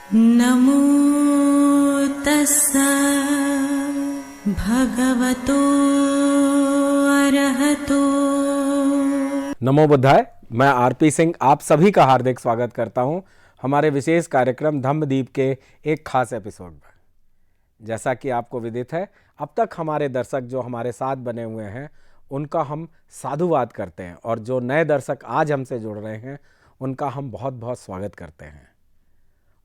नमो तस्सा भगवतो अरहतो। नमो बुद्धाय। मैं आरपी सिंह आप सभी का हार्दिक स्वागत करता हूं हमारे विशेष कार्यक्रम धम्मदीप के एक खास एपिसोड में। जैसा कि आपको विदित है, अब तक हमारे दर्शक जो हमारे साथ बने हुए हैं उनका हम साधुवाद करते हैं, और जो नए दर्शक आज हमसे जुड़ रहे हैं उनका हम बहुत बहुत स्वागत करते हैं।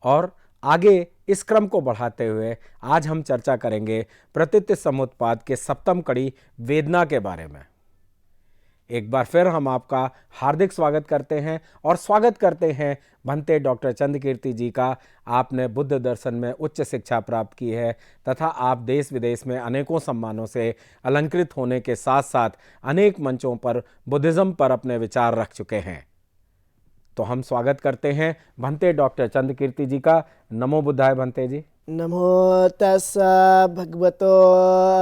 और आगे इस क्रम को बढ़ाते हुए आज हम चर्चा करेंगे प्रतीति समुत्पाद के सप्तम कड़ी वेदना के बारे में। एक बार फिर हम आपका हार्दिक स्वागत करते हैं और स्वागत करते हैं भंते डॉक्टर चंद्रकीर्ति जी का। आपने बुद्ध दर्शन में उच्च शिक्षा प्राप्त की है तथा आप देश विदेश में अनेकों सम्मानों से अलंकृत होने के साथ साथ अनेक मंचों पर बुद्धिज्म पर अपने विचार रख चुके हैं। तो हम स्वागत करते हैं भंते डॉक्टर चंद्रकीर्ति जी का। नमो बुद्धाय भंते जी। नमो तस्सा भगवतो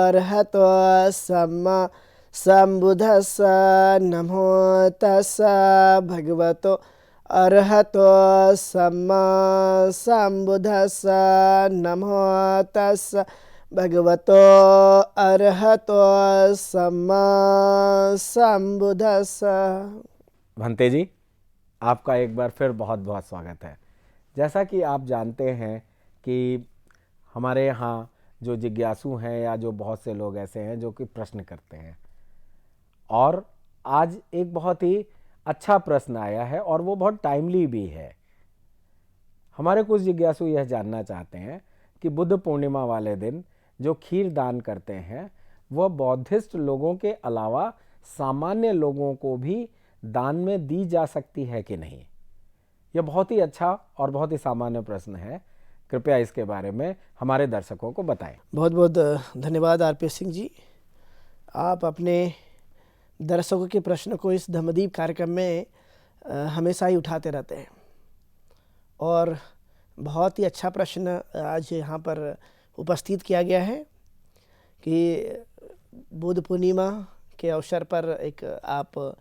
अरहतो सम्मा सम्बुद्धस्सा। नमो तस्सा भगवतो अरहतो सम्मा सम्बुद्धस्सा। नमो तस्सा भगवतो अरहतो सम्मा सम्बुद्धस्सा। भंते जी, आपका एक बार फिर बहुत बहुत स्वागत है। जैसा कि आप जानते हैं कि हमारे यहाँ जो जिज्ञासु हैं या जो बहुत से लोग ऐसे हैं जो कि प्रश्न करते हैं, और आज एक बहुत ही अच्छा प्रश्न आया है और वो बहुत टाइमली भी है। हमारे कुछ जिज्ञासु यह जानना चाहते हैं कि बुद्ध पूर्णिमा वाले दिन जो खीर दान करते हैं वह बौद्धिस्ट लोगों के अलावा सामान्य लोगों को भी दान में दी जा सकती है कि नहीं। यह बहुत ही अच्छा और बहुत ही सामान्य प्रश्न है। कृपया इसके बारे में हमारे दर्शकों को बताएं। बहुत बहुत धन्यवाद आरपी सिंह जी। आप अपने दर्शकों के प्रश्न को इस धम्मदीप कार्यक्रम में हमेशा ही उठाते रहते हैं, और बहुत ही अच्छा प्रश्न आज यहाँ पर उपस्थित किया गया है कि बुद्ध पूर्णिमा के अवसर पर एक आप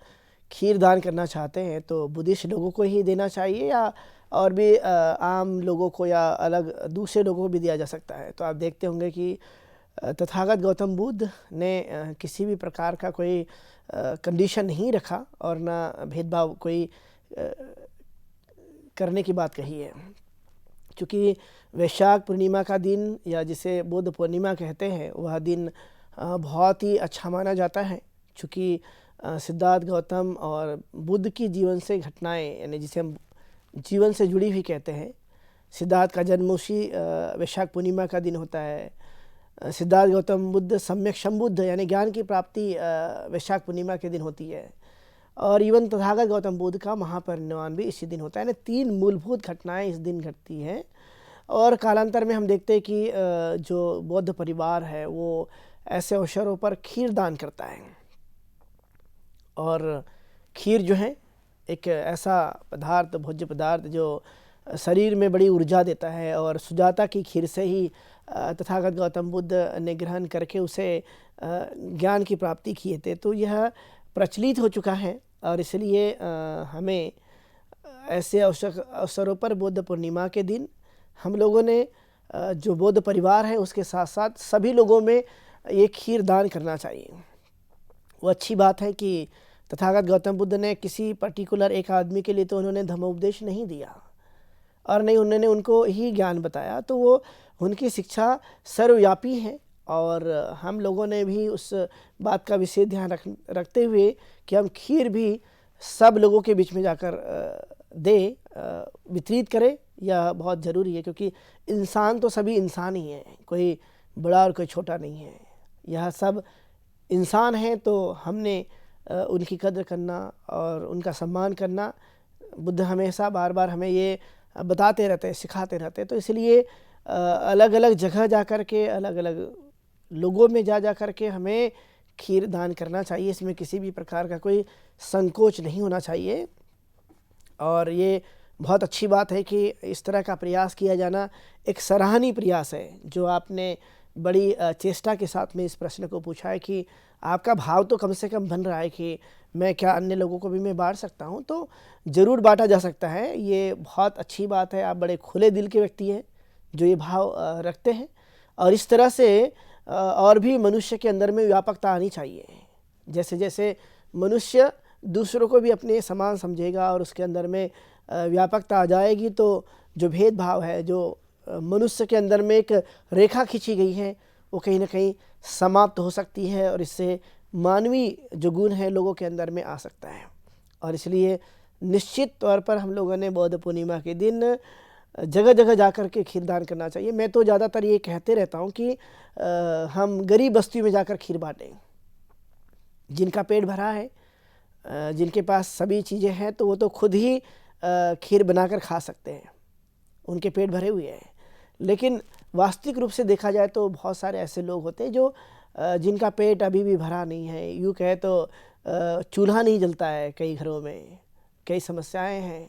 खीर दान करना चाहते हैं तो बुद्धिस्ट लोगों को ही देना चाहिए या और भी आम लोगों को या अलग दूसरे लोगों को भी दिया जा सकता है। तो आप देखते होंगे कि तथागत गौतम बुद्ध ने किसी भी प्रकार का कोई कंडीशन नहीं रखा और ना भेदभाव कोई करने की बात कही है। क्योंकि वैशाख पूर्णिमा का दिन या जिसे बुद्ध पूर्णिमा कहते हैं वह दिन बहुत ही अच्छा माना जाता है, क्योंकि सिद्धार्थ गौतम और बुद्ध की जीवन से घटनाएं, यानी जिसे हम जीवन से जुड़ी हुई कहते हैं। सिद्धार्थ का जन्म उसी वैशाख पूर्णिमा का दिन होता है। सिद्धार्थ गौतम बुद्ध सम्यक संबुद्ध यानी ज्ञान की प्राप्ति वैशाख पूर्णिमा के दिन होती है, और इवन तथागत गौतम बुद्ध का महापरिनिर्वाण भी इसी दिन होता है। यानी तीन मूलभूत घटनाएं इस दिन घटती हैं। और कालांतर में हम देखते हैं कि जो बौद्ध परिवार है वो ऐसे अवसरों पर खीर दान करता है। और खीर जो है एक ऐसा पदार्थ, भोज्य पदार्थ जो शरीर में बड़ी ऊर्जा देता है, और सुजाता की खीर से ही तथागत गौतम बुद्ध ने ग्रहण करके उसे ज्ञान की प्राप्ति किए थे। तो यह प्रचलित हो चुका है, और इसलिए हमें ऐसे अवसरों पर बुद्ध पूर्णिमा के दिन हम लोगों ने जो बौद्ध परिवार है उसके साथ साथ सभी लोगों में ये खीर दान करना चाहिए। वो अच्छी बात है कि तथागत गौतम बुद्ध ने किसी पर्टिकुलर एक आदमी के लिए तो उन्होंने धर्मोपदेश नहीं दिया, और नहीं उन्होंने उनको ही ज्ञान बताया। तो वो उनकी शिक्षा सर्वव्यापी है, और हम लोगों ने भी उस बात का विशेष ध्यान रखते हुए कि हम खीर भी सब लोगों के बीच में जाकर वितरित करें, यह बहुत ज़रूरी है। क्योंकि इंसान तो सभी इंसान ही हैं, कोई बड़ा और कोई छोटा नहीं है। यह सब इंसान हैं, तो हमने उनकी कदर करना और उनका सम्मान करना। बुद्ध हमेशा बार बार हमें ये बताते रहते हैं, सिखाते रहते हैं। तो इसलिए अलग अलग जगह जा कर के, अलग अलग लोगों में जा कर के हमें खीर दान करना चाहिए। इसमें किसी भी प्रकार का कोई संकोच नहीं होना चाहिए, और ये बहुत अच्छी बात है कि इस तरह का प्रयास किया जाना एक सराहनीय प्रयास है जो आपने बड़ी चेष्टा के साथ में इस प्रश्न को पूछा है कि आपका भाव तो कम से कम बन रहा है कि मैं क्या अन्य लोगों को भी मैं बांट सकता हूँ, तो ज़रूर बांटा जा सकता है। ये बहुत अच्छी बात है, आप बड़े खुले दिल के व्यक्ति हैं जो ये भाव रखते हैं, और इस तरह से और भी मनुष्य के अंदर में व्यापकता आनी चाहिए। जैसे जैसे मनुष्य दूसरों को भी अपने समान समझेगा और उसके अंदर में व्यापकता आ जाएगी, तो जो भेदभाव है, जो मनुष्य के अंदर में एक रेखा खींची गई है, वो कहीं ना कहीं समाप्त हो सकती है और इससे मानवीय जो गुण है लोगों के अंदर में आ सकता है। और इसलिए निश्चित तौर पर हम लोगों ने बौद्ध पूर्णिमा के दिन जगह जगह जाकर के खीर दान करना चाहिए। मैं तो ज़्यादातर ये कहते रहता हूँ कि हम गरीब बस्तियों में जाकर खीर बांटें। जिनका पेट भरा है, जिनके पास सभी चीज़ें हैं, तो वो तो खुद ही खीर बनाकर खा सकते हैं, उनके पेट भरे हुए हैं। लेकिन वास्तविक रूप से देखा जाए तो बहुत सारे ऐसे लोग होते हैं जो जिनका पेट अभी भी भरा नहीं है। यूँ कहे तो चूल्हा नहीं जलता है कई घरों में, कई समस्याएं हैं।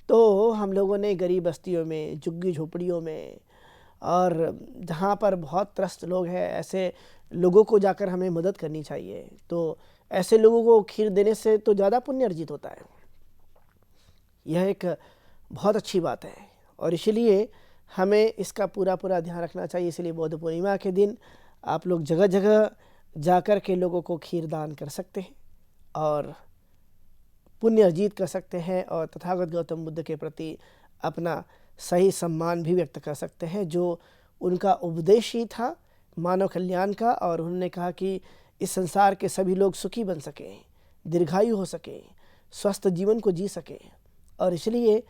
तो हम लोगों ने गरीब बस्तियों में, झुग्गी झोपड़ियों में, और जहाँ पर बहुत त्रस्त लोग हैं, ऐसे लोगों को जाकर हमें मदद करनी चाहिए। तो ऐसे लोगों को खीर देने से तो ज़्यादा पुण्य अर्जित होता है। यह एक बहुत अच्छी बात है और इसलिए हमें इसका पूरा पूरा ध्यान रखना चाहिए। इसलिए बौद्ध पूर्णिमा के दिन आप लोग जगह जगह जाकर के लोगों को खीर दान कर सकते हैं और पुण्य अर्जित कर सकते हैं, और तथागत गौतम बुद्ध के प्रति अपना सही सम्मान भी व्यक्त कर सकते हैं, जो उनका उपदेश ही था मानव कल्याण का। और उन्होंने कहा कि इस संसार के सभी लोग सुखी बन सकें, दीर्घायु हो सके, स्वस्थ जीवन को जी सकें। और इसलिए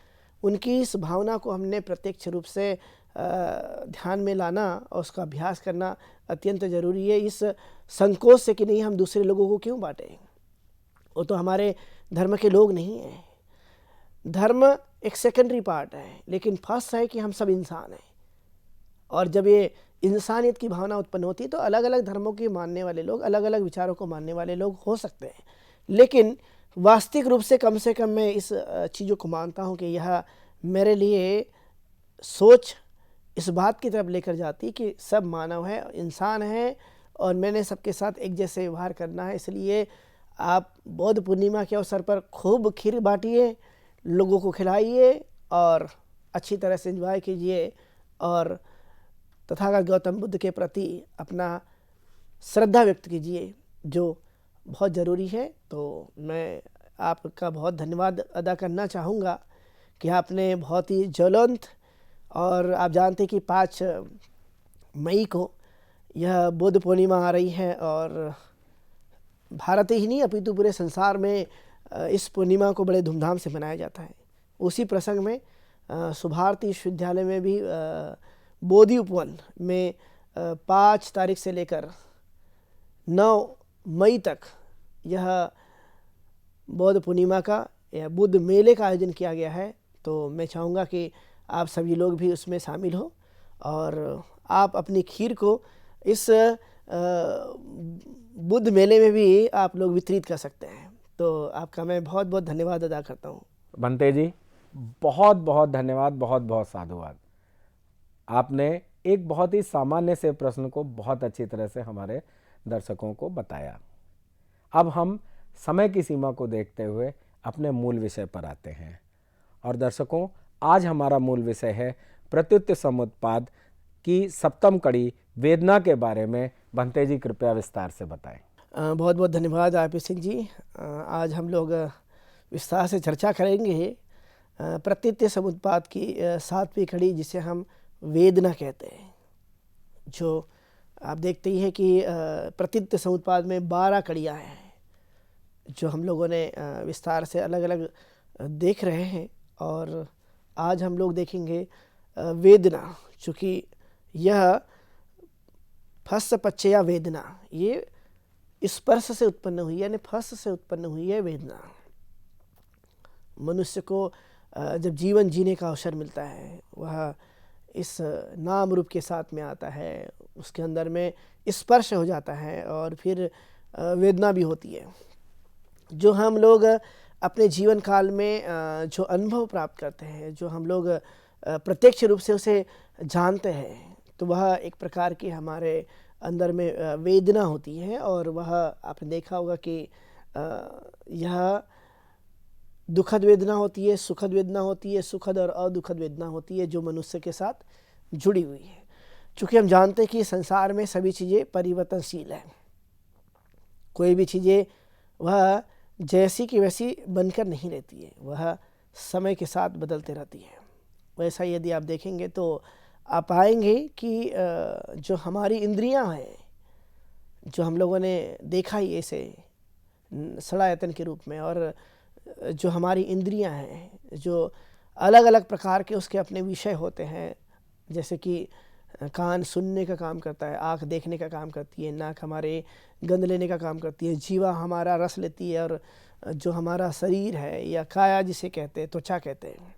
उनकी इस भावना को हमने प्रत्यक्ष रूप से ध्यान में लाना और उसका अभ्यास करना अत्यंत ज़रूरी है। इस संकोच से कि नहीं हम दूसरे लोगों को क्यों बांटें, वो तो हमारे धर्म के लोग नहीं हैं। धर्म एक सेकेंडरी पार्ट है, लेकिन फर्स्ट है कि हम सब इंसान हैं। और जब ये इंसानियत की भावना उत्पन्न होती है तो अलग अलग धर्मों के मानने वाले लोग, अलग अलग विचारों को मानने वाले लोग हो सकते हैं, लेकिन वास्तविक रूप से कम मैं इस चीज़ों को मानता हूँ कि यह मेरे लिए सोच इस बात की तरफ लेकर जाती कि सब मानव है, इंसान है, और मैंने सबके साथ एक जैसे व्यवहार करना है। इसलिए आप बौद्ध पूर्णिमा के अवसर पर खूब खीर बांटिए, लोगों को खिलाइए और अच्छी तरह से एंजॉय कीजिए, और तथागत गौतम बुद्ध के प्रति अपना श्रद्धा व्यक्त कीजिए, जो बहुत ज़रूरी है। तो मैं आपका बहुत धन्यवाद अदा करना चाहूँगा कि आपने बहुत ही ज्वलंत, और आप जानते कि 5 मई को यह बुद्ध पूर्णिमा आ रही है, और भारत ही नहीं अपितु पूरे संसार में इस पूर्णिमा को बड़े धूमधाम से मनाया जाता है। उसी प्रसंग में सुभारती विश्वविद्यालय में भी बोधि उपवन में 5 तारीख से लेकर 9 मई तक यह बौद्ध पूर्णिमा का या बुद्ध मेले का आयोजन किया गया है। तो मैं चाहूँगा कि आप सभी लोग भी उसमें शामिल हो और आप अपनी खीर को इस बुद्ध मेले में भी आप लोग वितरित कर सकते हैं। तो आपका मैं बहुत बहुत धन्यवाद अदा करता हूँ। भंते जी, बहुत बहुत धन्यवाद, बहुत बहुत साधुवाद। आपने एक बहुत ही सामान्य से प्रश्न को बहुत अच्छी तरह से हमारे दर्शकों को बताया। अब हम समय की सीमा को देखते हुए अपने मूल विषय पर आते हैं। और दर्शकों, आज हमारा मूल विषय है प्रत्युत समुत्पाद की 7वीं कड़ी वेदना के बारे में। भंते जी, कृपया विस्तार से बताएं। बहुत बहुत धन्यवाद आरपी सिंह जी। आज हम लोग विस्तार से चर्चा करेंगे प्रत्युत समुत्पाद की 7वीं कड़ी, जिसे हम वेदना कहते हैं। जो आप देखते ही हैं कि प्रत्युत समुत्पाद में 12 कड़ियाँ हैं, जो हम लोगों ने विस्तार से अलग अलग देख रहे हैं। और आज हम लोग देखेंगे वेदना, चूँकि यह फस पच्चया वेदना, ये स्पर्श से उत्पन्न हुई है, यानी फस से उत्पन्न हुई है वेदना। मनुष्य को जब जीवन जीने का अवसर मिलता है, वह इस नाम रूप के साथ में आता है, उसके अंदर में स्पर्श हो जाता है और फिर वेदना भी होती है। जो हम लोग अपने जीवन काल में जो अनुभव प्राप्त करते हैं, जो हम लोग प्रत्यक्ष रूप से उसे जानते हैं, तो वह एक प्रकार की हमारे अंदर में वेदना होती है, और वह आपने देखा होगा कि यह दुखद वेदना होती है, सुखद वेदना होती है, सुखद और अदुखद वेदना होती है जो मनुष्य के साथ जुड़ी हुई है। चूँकि हम जानते हैं कि संसार में सभी चीज़ें परिवर्तनशील हैं, कोई भी चीज़ें वह जैसी की वैसी बनकर नहीं रहती है, वह समय के साथ बदलते रहती है। वैसा यदि आप देखेंगे तो आप पाएंगे कि जो हमारी इंद्रियां हैं, जो हम लोगों ने देखा ही ऐसे सड़ायतन के रूप में, और जो हमारी इंद्रियां हैं जो अलग अलग प्रकार के उसके अपने विषय होते हैं, जैसे कि कान सुनने का काम करता है, आँख देखने का काम करती है, नाक हमारे गंध लेने का काम करती है, जीवा हमारा रस लेती है, और जो हमारा शरीर है या काया जिसे कहते हैं, त्वचा कहते हैं,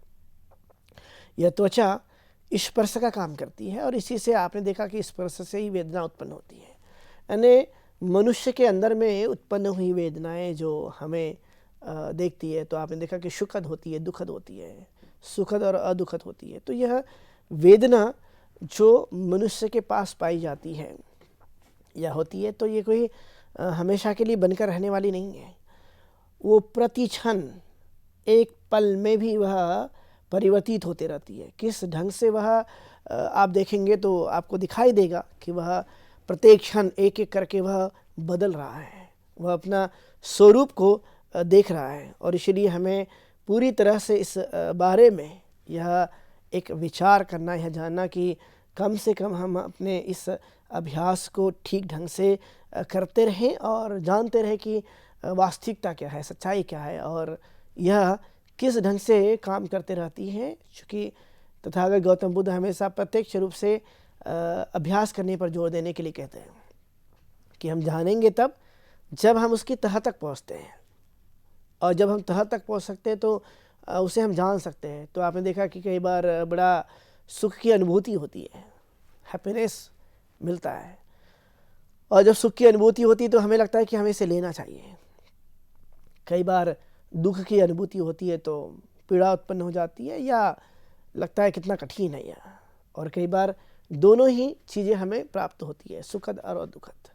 यह त्वचा स्पर्श का काम करती है, और इसी से आपने देखा कि स्पर्श से ही वेदना उत्पन्न होती है। यानी मनुष्य के अंदर में उत्पन्न हुई वेदनाएं जो हमें देखती है, तो आपने देखा कि सुखद होती है, दुखद होती है, सुखद और अदुखद होती है। तो यह वेदना जो मनुष्य के पास पाई जाती है या होती है, तो ये कोई हमेशा के लिए बनकर रहने वाली नहीं है। वो प्रति क्षण एक पल में भी वह परिवर्तित होते रहती है। किस ढंग से वह आप देखेंगे तो आपको दिखाई देगा कि वह प्रत्येक क्षण एक एक करके वह बदल रहा है, वह अपना स्वरूप को देख रहा है। और इसलिए हमें पूरी तरह से इस बारे में यह एक विचार करना, यह जानना कि कम से कम हम अपने इस अभ्यास को ठीक ढंग से करते रहें और जानते रहें कि वास्तविकता क्या है, सच्चाई क्या है, और यह किस ढंग से काम करते रहती है। चूँकि तथागत गौतम बुद्ध हमेशा प्रत्यक्ष रूप से अभ्यास करने पर जोर देने के लिए कहते हैं कि हम जानेंगे तब जब हम उसकी तह तक पहुँचते हैं, और जब हम तह तक पहुँच सकते हैं तो उसे हम जान सकते हैं। तो आपने देखा कि कई बार बड़ा सुख की अनुभूति होती है, हैप्पीनेस मिलता है, और जब सुख की अनुभूति होती है तो हमें लगता है कि हमें इसे लेना चाहिए। कई बार दुख की अनुभूति होती है तो पीड़ा उत्पन्न हो जाती है, या लगता है कितना कठिन है यह, और कई बार दोनों ही चीज़ें हमें प्राप्त होती है, सुखद और दुखद।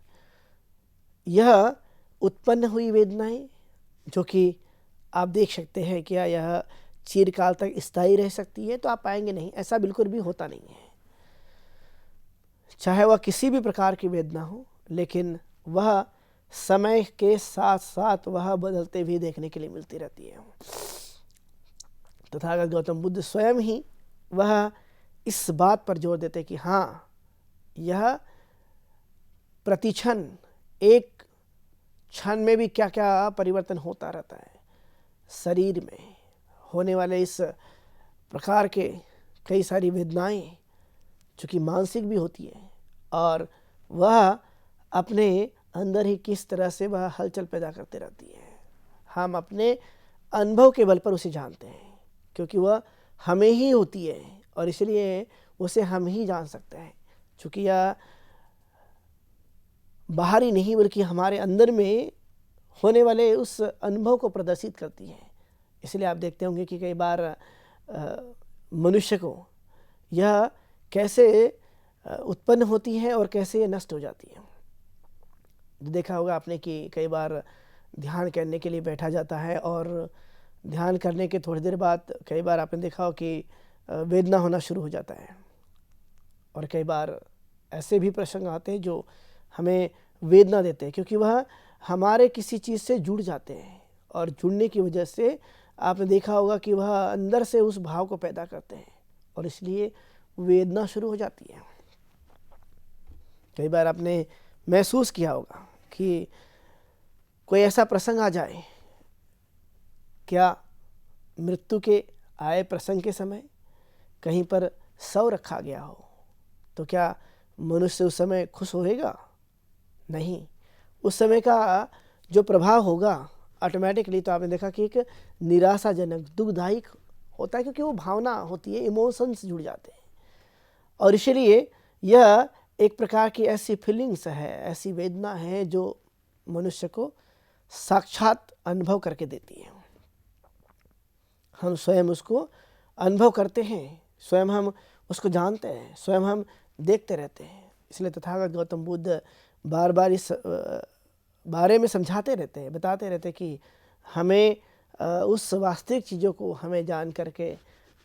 यह उत्पन्न हुई वेदनाएं जो कि आप देख सकते हैं क्या यह चिरकाल तक स्थायी रह सकती है, तो आप पाएंगे नहीं, ऐसा बिल्कुल भी होता नहीं है। चाहे वह किसी भी प्रकार की वेदना हो, लेकिन वह समय के साथ साथ वह बदलते भी देखने के लिए मिलती रहती है। तथागत गौतम बुद्ध स्वयं ही वह इस बात पर जोर देते कि हाँ, यह प्रतिक्षण एक क्षण में भी क्या क्या परिवर्तन होता रहता है। शरीर में होने वाले इस प्रकार के कई सारी वेदनाएं जो कि मानसिक भी होती है, और वह अपने अंदर ही किस तरह से वह हलचल पैदा करते रहती है। हम अपने अनुभव के बल पर उसे जानते हैं, क्योंकि वह हमें ही होती है, और इसलिए उसे हम ही जान सकते हैं। चूँकि यह बाहरी नहीं बल्कि हमारे अंदर में होने वाले उस अनुभव को प्रदर्शित करती है। इसलिए आप देखते होंगे कि कई बार मनुष्य को यह कैसे उत्पन्न होती है और कैसे नष्ट हो जाती है। देखा होगा आपने कि कई बार ध्यान करने के लिए बैठा जाता है, और ध्यान करने के थोड़ी देर बाद कई बार आपने देखा हो कि वेदना होना शुरू हो जाता है, और कई बार ऐसे भी प्रसंग आते हैं जो हमें वेदना देते हैं, क्योंकि वह हमारे किसी चीज़ से जुड़ जाते हैं, और जुड़ने की वजह से आपने देखा होगा कि वह अंदर से उस भाव को पैदा करते हैं, और इसलिए वेदना शुरू हो जाती है। कई बार आपने महसूस किया होगा कि कोई ऐसा प्रसंग आ जाए, क्या मृत्यु के आए प्रसंग के समय कहीं पर शव रखा गया हो, तो क्या मनुष्य उस समय खुश होएगा? नहीं, उस समय का जो प्रभाव होगा ऑटोमेटिकली, तो आपने देखा कि एक निराशाजनक दुखदायक होता है, क्योंकि वो भावना होती है, इमोशंस जुड़ जाते हैं। और इसलिए यह एक प्रकार की ऐसी फीलिंग्स है, ऐसी वेदना है जो मनुष्य को साक्षात अनुभव करके देती है। हम स्वयं उसको अनुभव करते हैं, स्वयं हम उसको जानते हैं, स्वयं हम देखते रहते हैं। इसलिए तथागत गौतम बुद्ध बार बार इस बारे में समझाते रहते हैं, बताते रहते हैं कि हमें उस वास्तविक चीज़ों को हमें जान करके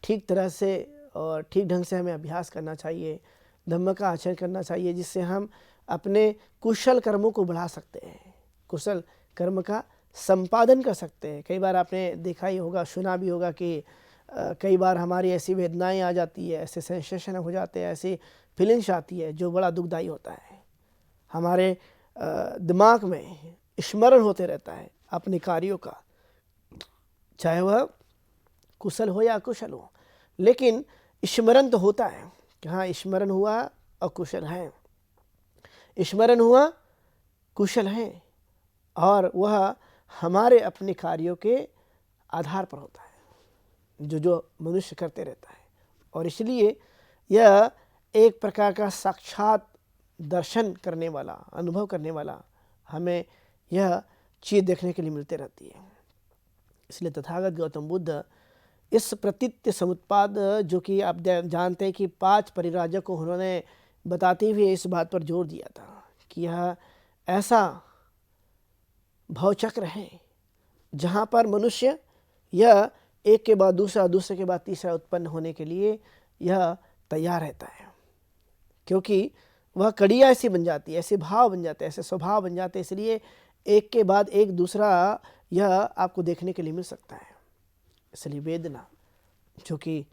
ठीक तरह से और ठीक ढंग से हमें अभ्यास करना चाहिए, धम्म का आचरण करना चाहिए, जिससे हम अपने कुशल कर्मों को बढ़ा सकते हैं, कुशल कर्म का संपादन कर सकते हैं। कई बार आपने देखा ही होगा, सुना भी होगा कि कई बार हमारी ऐसी वेदनाएं आ जाती है, ऐसे सेंसेशन हो जाते हैं, ऐसी फीलिंग्स आती है जो बड़ा दुखदायी होता है। हमारे दिमाग में स्मरण होते रहता है अपने कार्यों का, चाहे वह कुशल हो या अकुशल हो, लेकिन स्मरण तो होता है कि हाँ स्मरण हुआ और कुशल है, स्मरण हुआ कुशल है, और वह हमारे अपने कार्यों के आधार पर होता है जो मनुष्य करते रहता है। और इसलिए यह एक प्रकार का साक्षात दर्शन करने वाला, अनुभव करने वाला हमें यह चीज़ देखने के लिए मिलते रहती है। इसलिए तथागत गौतम बुद्ध इस प्रतीत्य समुत्पाद, जो कि आप जानते हैं कि 5 परिराजक को उन्होंने बताते हुए इस बात पर जोर दिया था कि यह ऐसा भवचक्र है जहाँ पर मनुष्य यह एक के बाद दूसरा, दूसरे के बाद तीसरा उत्पन्न होने के लिए यह तैयार रहता है, क्योंकि वह कड़ियाँ ऐसी बन जाती है, ऐसे भाव बन जाते हैं, ऐसे स्वभाव बन जाते हैं। इसलिए एक के बाद एक दूसरा यह आपको देखने के लिए मिल सकता है। इसलिए वेदना जो कि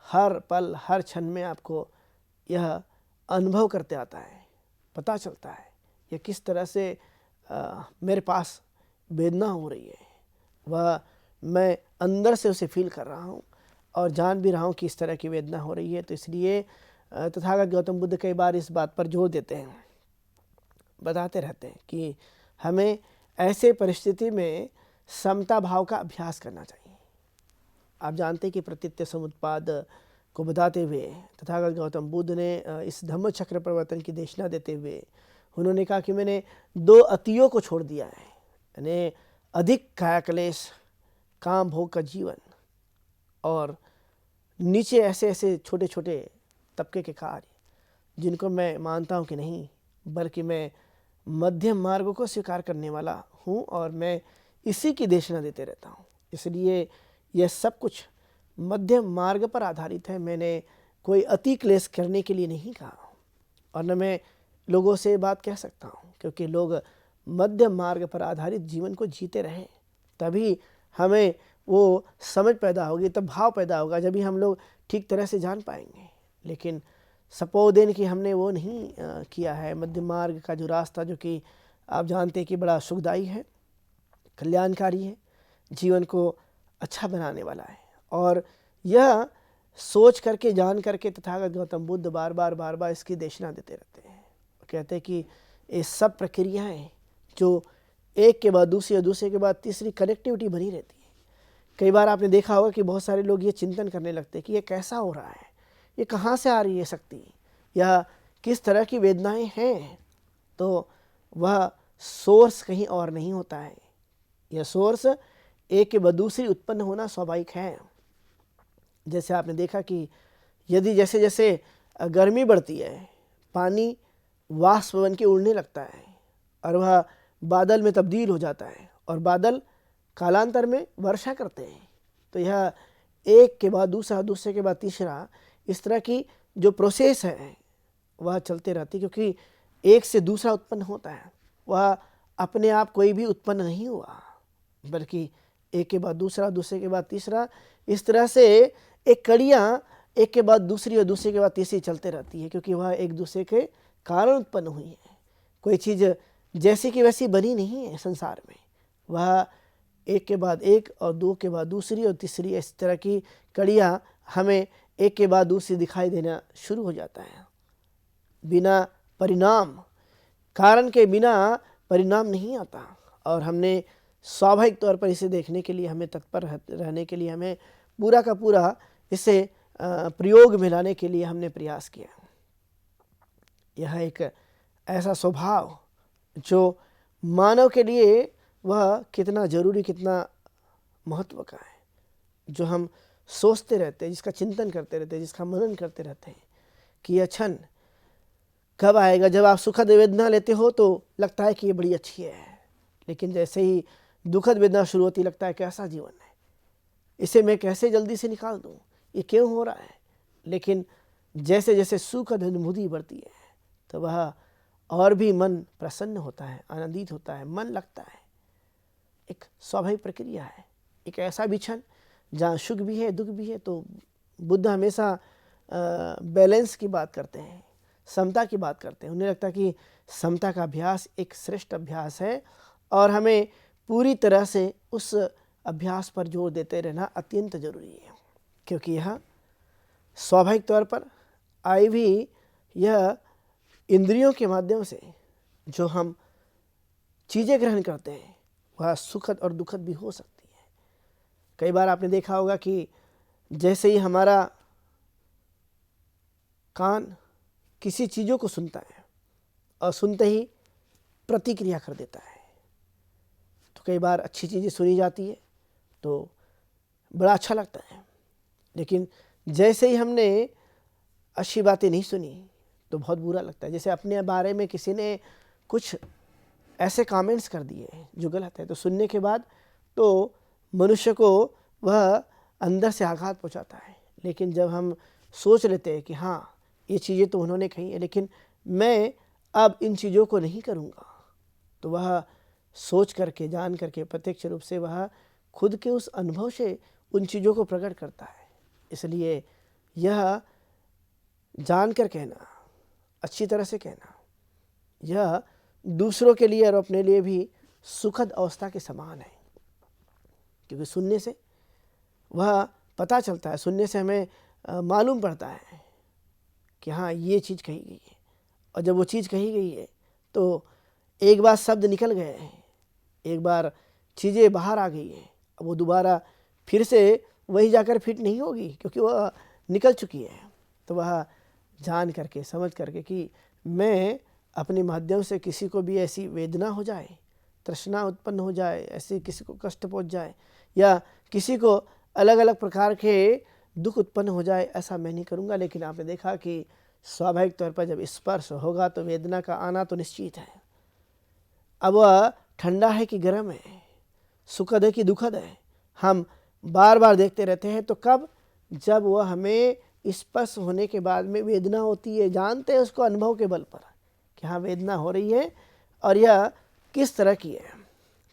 हर पल हर क्षण में आपको यह अनुभव करते आता है, पता चलता है यह किस तरह से मेरे पास वेदना हो रही है, वह मैं अंदर से उसे फील कर रहा हूँ और जान भी रहा हूँ कि इस तरह की वेदना हो रही है। तो इसलिए तथागत गौतम बुद्ध कई बार इस बात पर जोर देते हैं, बताते रहते हैं कि हमें ऐसे परिस्थिति में समता भाव का अभ्यास करना चाहिए। आप जानते हैं कि प्रतीत्य समुत्पाद को बताते हुए तथागत गौतम बुद्ध ने इस धम्म चक्र प्रवर्तन की देशना देते हुए उन्होंने कहा कि मैंने 2 अतियों को छोड़ दिया है, यानी अधिक कायाक्लेश, काम भोग का जीवन, और नीचे ऐसे ऐसे छोटे छोटे तबके के कार्य जिनको मैं मानता हूँ कि नहीं, बल्कि मैं मध्यम मार्ग को स्वीकार करने वाला हूँ और मैं इसी की देशना देते रहता हूँ। इसलिए यह सब कुछ मध्यम मार्ग पर आधारित है। मैंने कोई अति क्लेश करने के लिए नहीं कहा, और न मैं लोगों से बात कह सकता हूँ, क्योंकि लोग मध्यम मार्ग पर आधारित जीवन को जीते रहे, तभी हमें वो समझ पैदा होगी, तब भाव पैदा होगा, जब भी हम लोग ठीक तरह से जान पाएंगे। लेकिन सपोज देन कि हमने वो नहीं किया है, मध्य मार्ग का जो रास्ता, जो कि आप जानते हैं कि बड़ा सुखदायी है, कल्याणकारी है, जीवन को अच्छा बनाने वाला है। और यह सोच करके, जान करके तथागत गौतम बुद्ध बार बार इसकी देशना देते रहते हैं। कहते हैं कि ये सब प्रक्रियाएं जो एक के बाद दूसरी और दूसरे के बाद तीसरी कनेक्टिविटी बनी रहती है। कई बार आपने देखा होगा कि बहुत सारे लोग ये चिंतन करने लगते हैं कि ये कैसा हो रहा है, ये कहाँ से आ रही है शक्ति, या किस तरह की वेदनाएं हैं। तो वह सोर्स कहीं और नहीं होता है, यह सोर्स एक के बाद दूसरी उत्पन्न होना स्वाभाविक है। जैसे आपने देखा कि यदि जैसे जैसे गर्मी बढ़ती है, पानी वाष्प बन के उड़ने लगता है और वह बादल में तब्दील हो जाता है, और बादल कालांतर में वर्षा करते हैं। तो यह एक के बाद दूसरा, दूसरे के बाद तीसरा, इस तरह की जो प्रोसेस है वह चलते रहती है, क्योंकि एक से दूसरा उत्पन्न होता है। वह अपने आप कोई भी उत्पन्न नहीं हुआ, बल्कि एक के बाद दूसरा, दूसरे के बाद तीसरा, इस तरह से एक कड़ियाँ एक के बाद दूसरी और दूसरे के बाद तीसरी चलते रहती है, क्योंकि वह एक दूसरे के कारण उत्पन्न हुई है। कोई चीज़ जैसी की वैसी बनी नहीं है संसार में, वह एक के बाद एक और दो के बाद दूसरी और तीसरी, इस तरह की कड़ियाँ हमें एक के बाद दूसरी दिखाई देना शुरू हो जाता है। बिना परिणाम, कारण के बिना परिणाम नहीं आता, और हमने स्वाभाविक तौर पर इसे देखने के लिए, हमें तत्पर रहने के लिए, हमें पूरा का पूरा इसे प्रयोग में लाने के लिए हमने प्रयास किया। यह एक ऐसा स्वभाव जो मानव के लिए वह कितना जरूरी, कितना महत्व का है, जो हम सोचते रहते हैं, जिसका चिंतन करते रहते हैं, जिसका मनन करते रहते हैं कि यह क्षण कब आएगा। जब आप सुखद वेदना लेते हो तो लगता है कि ये बड़ी अच्छी है, लेकिन जैसे ही दुखद वेदना शुरू होती लगता है कैसा जीवन है, इसे मैं कैसे जल्दी से निकाल दूँ, ये क्यों हो रहा है। लेकिन जैसे जैसे सुखद अनुभूति बढ़ती है तो वह और भी मन प्रसन्न होता है, आनंदित होता है, मन लगता है। एक स्वाभाविक प्रक्रिया है, एक ऐसा भी क्षण जहाँ सुख भी है दुख भी है। तो बुद्ध हमेशा बैलेंस की बात करते हैं, समता की बात करते हैं। उन्हें लगता है कि समता का अभ्यास एक श्रेष्ठ अभ्यास है और हमें पूरी तरह से उस अभ्यास पर जोर देते रहना अत्यंत जरूरी है, क्योंकि यह स्वाभाविक तौर पर आई भी यह इंद्रियों के माध्यम से जो हम चीज़ें ग्रहण करते हैं वह सुखद और दुखद भी हो सकती है। कई बार आपने देखा होगा कि जैसे ही हमारा कान किसी चीज़ों को सुनता है और सुनते ही प्रतिक्रिया कर देता है, तो कई बार अच्छी चीज़ें सुनी जाती है तो बड़ा अच्छा लगता है, लेकिन जैसे ही हमने अच्छी बातें नहीं सुनी तो बहुत बुरा लगता है। जैसे अपने बारे में किसी ने कुछ ऐसे कमेंट्स कर दिए जो गलत है, तो सुनने के बाद तो मनुष्य को वह अंदर से आघात पहुंचाता है। लेकिन जब हम सोच लेते हैं कि हाँ ये चीज़ें तो उन्होंने कही है, लेकिन मैं अब इन चीज़ों को नहीं करूँगा, तो वह सोच करके जान करके प्रत्यक्ष रूप से वह खुद के उस अनुभव से उन चीज़ों को प्रकट करता है। इसलिए यह जानकर कहना, अच्छी तरह से कहना, यह दूसरों के लिए और अपने लिए भी सुखद अवस्था के समान है, क्योंकि सुनने से वह पता चलता है, सुनने से हमें मालूम पड़ता है कि हाँ ये चीज़ कही गई है। और जब वो चीज़ कही गई है तो एक बार शब्द निकल गए हैं, एक बार चीज़ें बाहर आ गई हैं, अब वो दोबारा फिर से वही जाकर फिट नहीं होगी, क्योंकि वह निकल चुकी है। तो वह जान करके समझ करके कि मैं अपने माध्यम से किसी को भी ऐसी वेदना हो जाए, तृष्णा उत्पन्न हो जाए, ऐसे किसी को कष्ट पहुंच जाए या किसी को अलग अलग प्रकार के दुख उत्पन्न हो जाए, ऐसा मैं नहीं करूंगा। लेकिन आपने देखा कि स्वाभाविक तौर पर जब स्पर्श होगा तो वेदना का आना तो निश्चित है। अब वह ठंडा है कि गर्म है, सुखद है कि दुखद है, हम बार बार देखते रहते हैं। तो कब? जब वह हमें स्पर्श होने के बाद में वेदना होती है, जानते हैं उसको अनुभव के बल पर कि हाँ वेदना हो रही है और यह किस तरह की है,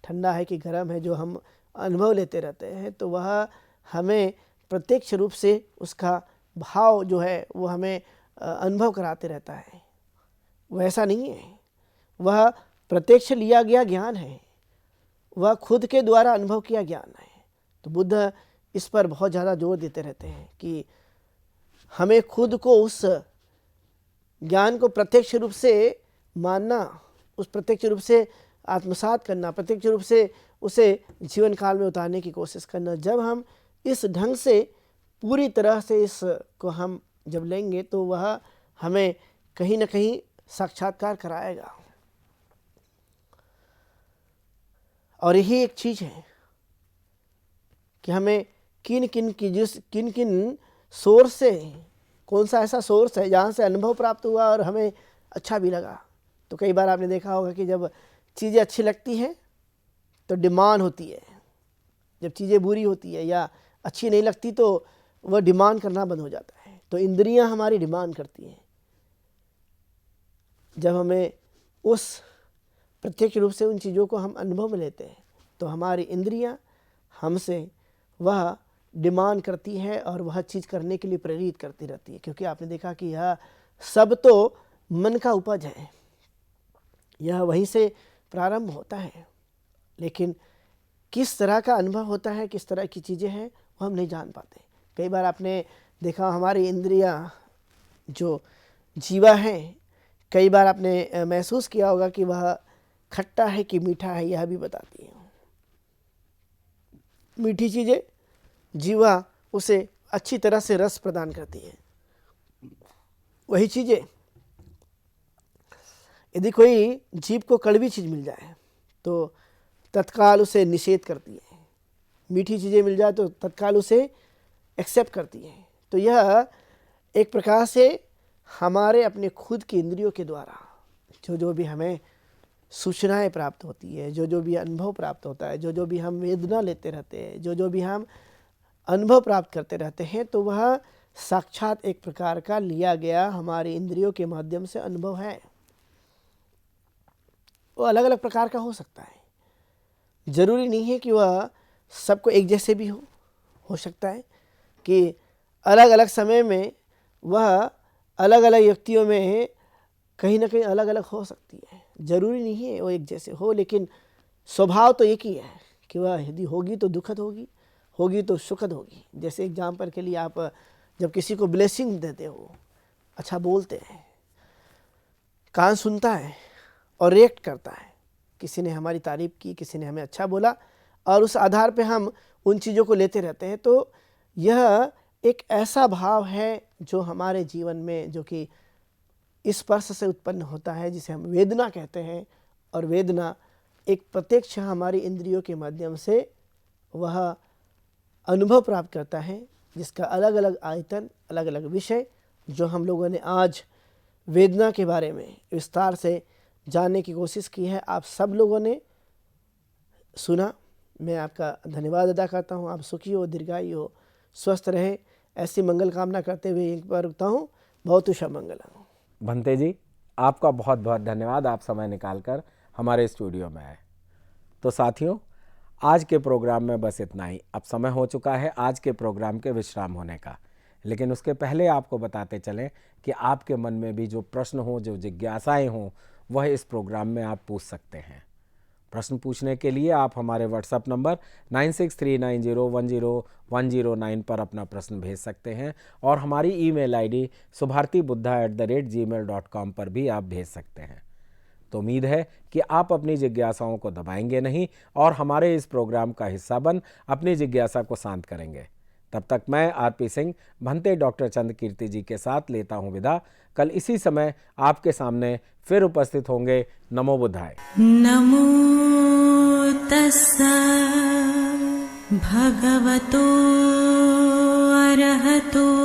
ठंडा है कि गर्म है, जो हम अनुभव लेते रहते हैं। तो वह हमें प्रत्यक्ष रूप से उसका भाव जो है वो हमें अनुभव कराते रहता है। वैसा नहीं है, वह प्रत्यक्ष लिया गया ज्ञान है, वह खुद के द्वारा अनुभव किया ज्ञान है। तो बुद्ध इस पर बहुत ज़्यादा जोर देते रहते हैं कि हमें खुद को उस ज्ञान को प्रत्यक्ष रूप से मानना, उस प्रत्यक्ष रूप से आत्मसात करना, प्रत्यक्ष रूप से उसे जीवन काल में उतारने की कोशिश करना। जब हम इस ढंग से पूरी तरह से इसको हम जब लेंगे तो वह हमें कहीं ना कहीं साक्षात्कार कराएगा। और यही एक चीज़ है कि हमें किन किन सोर्स से, कौन सा ऐसा सोर्स है जहाँ से अनुभव प्राप्त हुआ और हमें अच्छा भी लगा। तो कई बार आपने देखा होगा कि जब चीज़ें अच्छी लगती हैं तो डिमांड होती है, जब चीज़ें बुरी होती है या अच्छी नहीं लगती तो वह डिमांड करना बंद हो जाता है। तो इंद्रियां हमारी डिमांड करती हैं। जब हमें उस प्रत्यक्ष रूप से उन चीज़ों को हम अनुभव में लेते हैं तो हमारी इंद्रियां हमसे वह डिमांड करती है और वह चीज़ करने के लिए प्रेरित करती रहती है। क्योंकि आपने देखा कि यह सब तो मन का उपज है, यह वहीं से प्रारंभ होता है। लेकिन किस तरह का अनुभव होता है, किस तरह की चीज़ें हैं, वो हम नहीं जान पाते। कई बार आपने देखा हमारी इंद्रियां जो जीवा है, कई बार आपने महसूस किया होगा कि वह खट्टा है कि मीठा है, यह भी बताती है। मीठी चीज़ें जीवा उसे अच्छी तरह से रस प्रदान करती है। वही चीज़ें यदि कोई जीव को कड़वी चीज़ मिल जाए तो तत्काल उसे निषेध करती है, मीठी चीज़ें मिल जाए तो तत्काल उसे एक्सेप्ट करती हैं। तो यह एक प्रकार से हमारे अपने खुद की इंद्रियों के द्वारा जो भी हमें सूचनाएं प्राप्त होती है, जो भी अनुभव प्राप्त होता है, जो भी हम वेदना लेते रहते हैं, जो भी हम अनुभव प्राप्त करते रहते हैं, तो वह साक्षात एक प्रकार का लिया गया हमारी इंद्रियों के माध्यम से अनुभव है। वो अलग अलग प्रकार का हो सकता है, जरूरी नहीं है कि वह सबको एक जैसे भी हो सकता है कि अलग अलग समय में वह अलग अलग व्यक्तियों में कहीं ना कहीं अलग अलग हो सकती है। जरूरी नहीं है वो एक जैसे हो, लेकिन स्वभाव तो एक ही है कि वह यदि होगी तो दुखद होगी, होगी तो सुखद होगी। जैसे एग्जाम्पल के लिए आप जब किसी को ब्लेसिंग देते हो, अच्छा बोलते हैं, कान सुनता है और रिएक्ट करता है। किसी ने हमारी तारीफ की, किसी ने हमें अच्छा बोला, और उस आधार पे हम उन चीज़ों को लेते रहते हैं। तो यह एक ऐसा भाव है जो हमारे जीवन में, जो कि स्पर्श से उत्पन्न होता है, जिसे हम वेदना कहते हैं। और वेदना एक प्रत्यक्ष हमारी इंद्रियों के माध्यम से वह अनुभव प्राप्त करता है, जिसका अलग अलग आयतन, अलग अलग विषय, जो हम लोगों ने आज वेदना के बारे में विस्तार से जानने की कोशिश की है। आप सब लोगों ने सुना, मैं आपका धन्यवाद अदा करता हूँ। आप सुखी हो, दीर्घायु हो, स्वस्थ रहे, ऐसी मंगल कामना करते हुए एक बार रुकता हूँ। बहुत शुभ मंगल। भंते जी, आपका बहुत बहुत धन्यवाद, आप समय निकालकर हमारे स्टूडियो में आए। तो साथियों, आज के प्रोग्राम में बस इतना ही। अब समय हो चुका है आज के प्रोग्राम के विश्राम होने का, लेकिन उसके पहले आपको बताते चलें कि आपके मन में भी जो प्रश्न हो, जो जिज्ञासाएं हों, वह इस प्रोग्राम में आप पूछ सकते हैं। प्रश्न पूछने के लिए आप हमारे व्हाट्सएप नंबर 9639010109 पर अपना प्रश्न भेज सकते हैं, और हमारी ईमेल आईडी subhartibuddha@gmail.com पर भी आप भेज सकते हैं। तो उम्मीद है कि आप अपनी जिज्ञासाओं को दबाएंगे नहीं और हमारे इस प्रोग्राम का हिस्सा बन अपनी जिज्ञासा को शांत करेंगे। तब तक मैं आरपी सिंह भंते डॉक्टर चंद कीर्ति जी के साथ लेता हूं विदा। कल इसी समय आपके सामने फिर उपस्थित होंगे। नमो बुद्धाय। नमो तस्सा भगवतो अरहतो